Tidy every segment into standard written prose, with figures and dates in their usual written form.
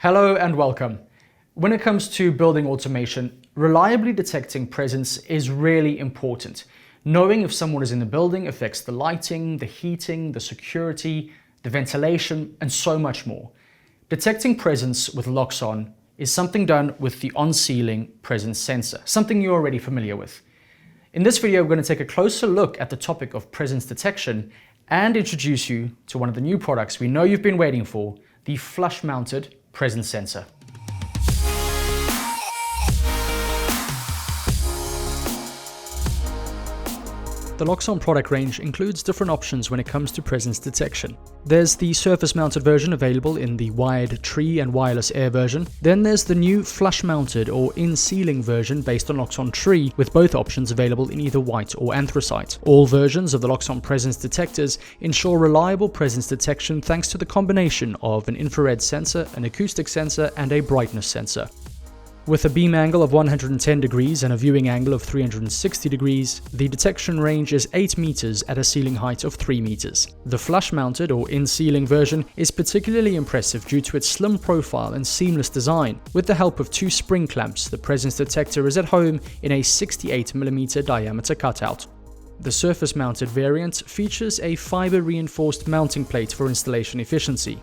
Hello and welcome. When it comes to building automation, reliably detecting presence is really important. Knowing if someone is in the building affects the lighting, the heating, the security, the ventilation, and so much more. Detecting presence with Loxone is something done with the on-ceiling presence sensor, something you're already familiar with. In this video, we're going to take a closer look at the topic of presence detection and introduce you to one of the new products we know you've been waiting for, the flush-mounted presence sensor. The Loxone product range includes different options when it comes to presence detection. There's the surface-mounted version available in the wired tree and wireless air version. Then there's the new flush-mounted or in-ceiling version based on Loxone tree, with both options available in either white or anthracite. All versions of the Loxone presence detectors ensure reliable presence detection thanks to the combination of an infrared sensor, an acoustic sensor, and a brightness sensor. With a beam angle of 110 degrees and a viewing angle of 360 degrees, the detection range is 8 meters at a ceiling height of 3 meters. The flush-mounted or in-ceiling version is particularly impressive due to its slim profile and seamless design. With the help of 2 spring clamps, the presence detector is at home in a 68mm diameter cutout. The surface-mounted variant features a fiber-reinforced mounting plate for installation efficiency.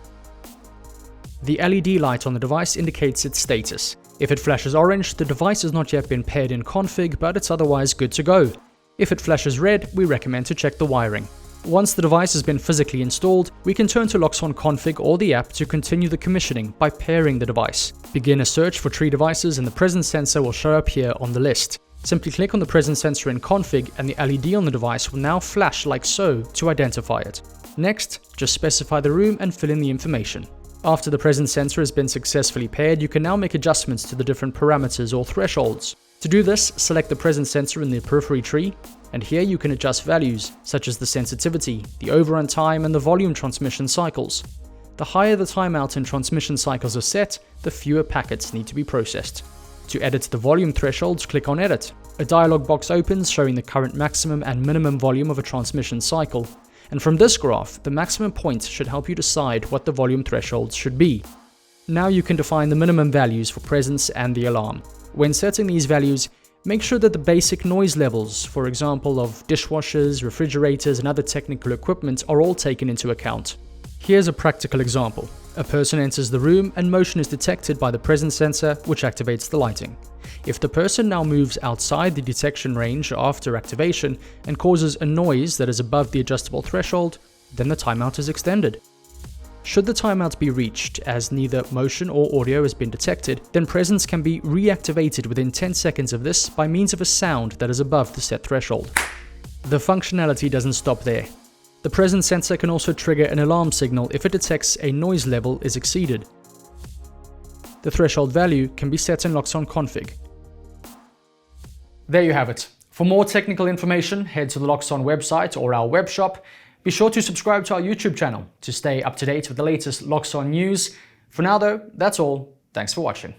The LED light on the device indicates its status. If it flashes orange, the device has not yet been paired in config, but it's otherwise good to go. If it flashes red, we recommend to check the wiring. Once the device has been physically installed, we can turn to Loxone config or the app to continue the commissioning by pairing the device. Begin a search for tree devices and the presence sensor will show up here on the list. Simply click on the presence sensor in config and the LED on the device will now flash like so to identify it. Next, just specify the room and fill in the information. After the presence sensor has been successfully paired, you can now make adjustments to the different parameters or thresholds. To do this, select the presence sensor in the periphery tree, and here you can adjust values such as the sensitivity, the overrun time, and the volume transmission cycles. The higher the timeout and transmission cycles are set, the fewer packets need to be processed. To edit the volume thresholds, click on Edit. A dialog box opens showing the current maximum and minimum volume of a transmission cycle. And from this graph, the maximum point should help you decide what the volume thresholds should be. Now you can define the minimum values for presence and the alarm. When setting these values, make sure that the basic noise levels, for example of dishwashers, refrigerators, and other technical equipment, are all taken into account. Here's a practical example. A person enters the room and motion is detected by the presence sensor, which activates the lighting. If the person now moves outside the detection range after activation and causes a noise that is above the adjustable threshold, then the timeout is extended. Should the timeout be reached as neither motion or audio has been detected, then presence can be reactivated within 10 seconds of this by means of a sound that is above the set threshold. The functionality doesn't stop there. The presence sensor can also trigger an alarm signal if it detects a noise level is exceeded. The threshold value can be set in Loxone config. There you have it. For more technical information, head to the Loxone website or our web shop. Be sure to subscribe to our YouTube channel to stay up to date with the latest Loxone news. For now though, that's all. Thanks for watching.